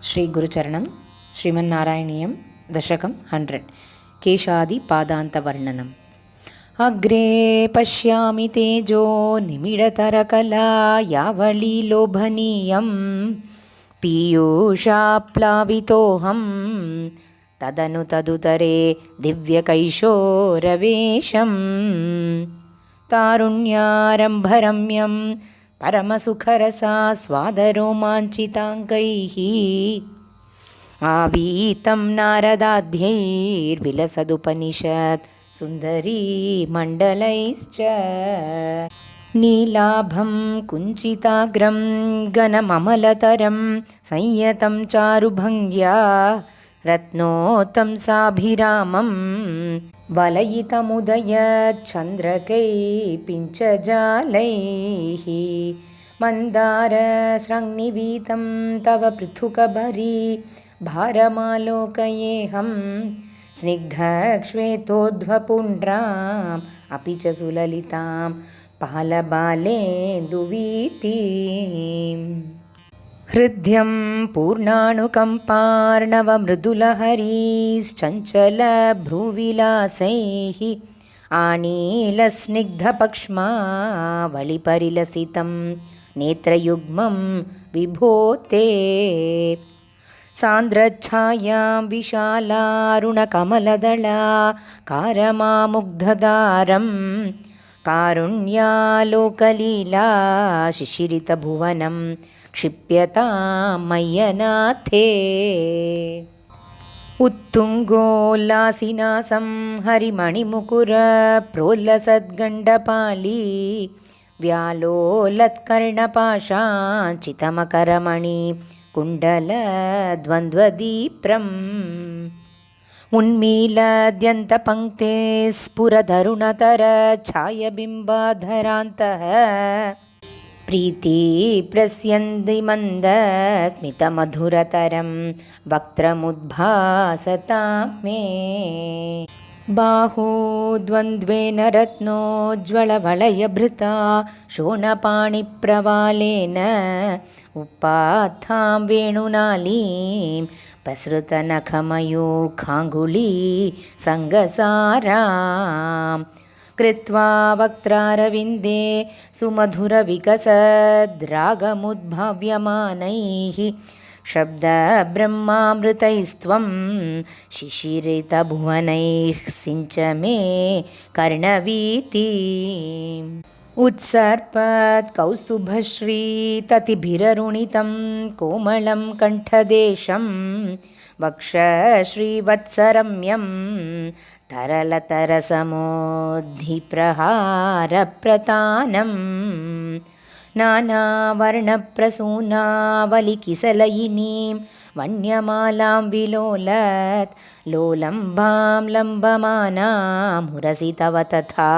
శ్రీ గురుచరణం శ్రీమన్నారాయణీయం దశకం 100 కేశాది పాదాంతవర్ణనం. అగ్రే పశ్యామి తేజో నిమిడతరకలా యావళీ లోభనీయం పీయూషాప్లావితోహం తదను తదుతరే దివ్యకైశోరవేషం తారుణ్యారంభరమ్యం పరమసుఖరసాస్వాదరోమాञ्चिताङ्गैः आवीतं नारदाद्यैर्विलसदुपनिषत् सुन्दरी मण्डलैश्च नीलाभं कुञ्चिताग्रं घनममलतरं संयतं चारुभङ्ग्या रत्नोत्तंसाभिरामं वलयितमुदयच्चन्द्रकै पिञ्चजालैः मन्दारसृङ्निवीतं तव पृथुकबरी भारमालोकयेऽहं स्निग्धश्वेतोध्वपुण्ड्राम् अपि च सुललितां पालबालेन्दुवीतीम् हृद्यं पूर्णाणुकम्पार्णवमृदुलहरीश्चञ्चलभ्रूविलासैः आनीलस्निग्धपक्ष्मावलिपरिलसितं नेत्रयुग्मं विभो ते सान्द्रच्छायां विशालारुणकमलदला कारमामुग्धदारं कारुण्यालोकलीला शिशिरितभुवनं क्षिप्यतां मय्यनाथे उत्तुङ्गोल्लासिनासं हरिमणिमुकुरप्रोल्लसद्गण्डपाली व्यालोलत्कर्णपाशाञ्चितमकरमणि कुण्डलद्वन्द्वदीप्रम् उन्मीलद्यन्तपङ्क्ते स्फुरतरुणतरछायबिम्बाधरान्तः प्रीतिप्रस्यन्दिमन्दस्मितमधुरतरं वक्त्रमुद्भासतां मे बाहुद्वन्द्वेन रत्नोज्ज्वलवलयभृता शोणपाणिप्रवालेन उपात्थां वेणुनालीं प्रसृतनखमयूखाङ्गुली सङ्गसारां कृत्वा वक्त्रारविन्दे सुमधुरविकसद्रागमुद्भाव्यमानैः शब्दब्रह्मामृतैस्त्वं शिशिरितभुवनैः सिञ्च मे कर्णवीतीम् उत्सर्पत्कौस्तुभश्रीततिभिररुणितं कोमलं कण्ठदेशं वक्षश्रीवत्सरम्यं तरलतरसमोद्धिप्रहारप्रतानं नानावर्णप्रसूनावलिकिसलयिनीं वन्यमालां विलोलत् लोलम्बां लम्बमानां मुरसि तव तथा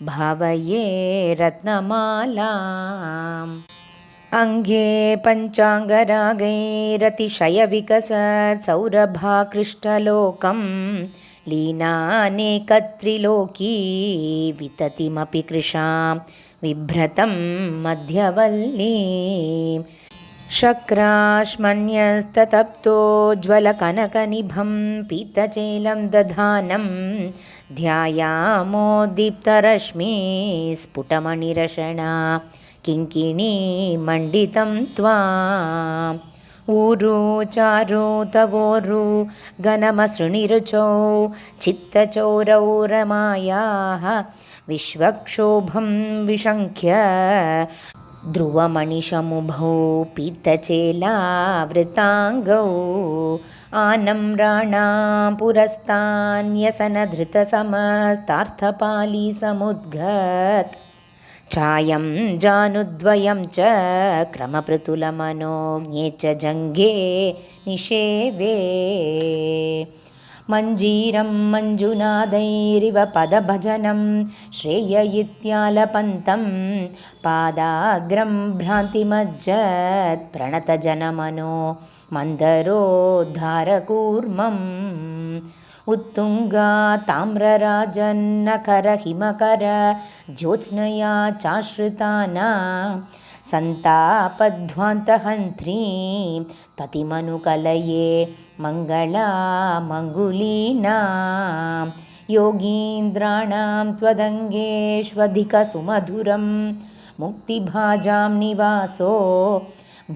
भावये रत्नमालाम् अङ्गे पञ्चाङ्गरागैरतिशयविकसत्सौरभाकृष्टलोकं लीनानेकत्रिलोकी विततिमपि कृशां बिभ्रतं मध्यवल्लीं शक्राश्मन्यस्ततप्तोज्ज्वलकनकनिभं पीतचेलं दधानं ध्यायामोद्दीप्तरश्मिस्फुटमणिरशना किङ्किणीमण्डितं त्वाम् ऊरु चारु तवोरु घनमसृणिरुचौ चित्तचौरौ रमायाः विश्वक्षोभं विशङ्ख्य ध्रुवमणिशमुभौ पीतचेलावृताङ्गौ आनम्राणां पुरस्तान्यसनधृतसमस्तार्थपालीसमुद्गत् छायं जानुद्वयं च क्रमपृतुलमनोज्ञे च जङ्घे निषेवे मञ्जीरं मञ्जुनादैरिव पदभजनं श्रेययित्यालपन्तं पादाग्रं भ्रान्तिमज्जत् प्रणतजनमनो मन्दरोद्धारकूर्मम् उत्तुङ्गा ताम्रराजन्नखर हिमकर ज्योत्स्नया चाश्रितानां सन्तापध्वान्तहन्त्रीं ततिमनुकलये मङ्गलामङ्गुलीनां योगीन्द्राणां त्वदङ्गेष्वधिकसुमधुरं मुक्तिभाजां निवासो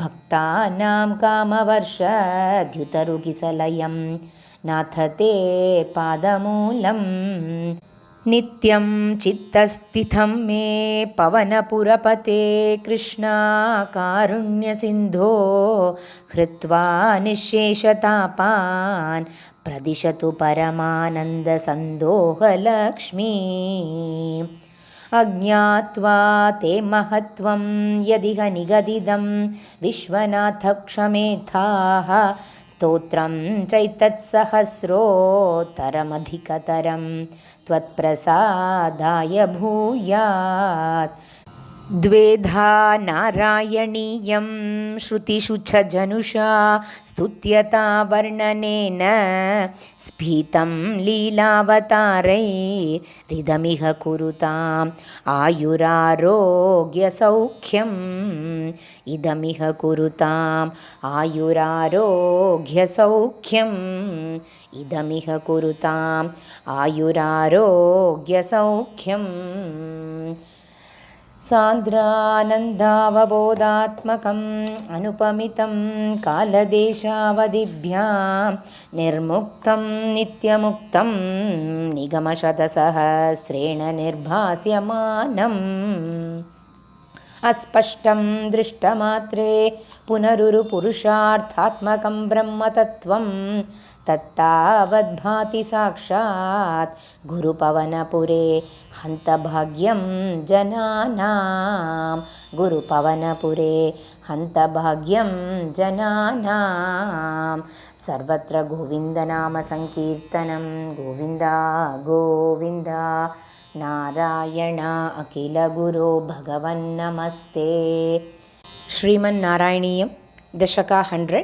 भक्तानां कामवर्षद्युतरुकिसलयं नाथ ते पादमूलम् नित्यं चित्तस्थितं मे पवनपुरपते कृष्णा कारुण्यसिन्धो हृत्वा निःशेषतापान् प्रदिशतु परमानन्दसन्दोहलक्ष्मी अज्ञात्वा ते महत्त्वं यदिह निगदितं विश्वनाथ क्षमेर्थाः स्तोत्रं चैतत्सहस्रोत्तरमधिकतरं त्वत्प्रसादाय भूयात् द्वेधा नारायणीयं श्रुतिषु च जनुषा स्तुत्यता वर्णनेन स्फीतं लीलावतारैरिदमिह कुरुताम् आयुरारोग्यसौख्यम् इदमिह कुरुताम् आयुरारोग्यसौख्यम् इदमिह कुरुताम् आयुरारोग्यसौख्यम् सान्द्रानन्दावबोधात्मकम् अनुपमितं कालदेशावधिभ्यां निर्मुक्तं नित्यमुक्तं निगमशतसहस्रेण निर्भास्यमानम् अस्पष्टं दृष्टमात्रे पुनरुरुपुरुषार्थात्मकं ब्रह्मतत्त्वं तत्तावद्भाति साक्षात् गुरुपवनपुरे हन्तभाग्यं जनानां गुरुपवनपुरे हन्तभाग्यं जनानां सर्वत्र गोविन्दनामसङ्कीर्तनं गोविन्द गोविन्द नारायण अखिलगुरो भगवन्नमस्ते। श्रीमन्नारायणीयं दशका 100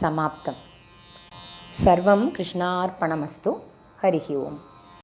समाप्तम्। सर्वं कृष्णार्पणमस्तु। हरिः ओम्।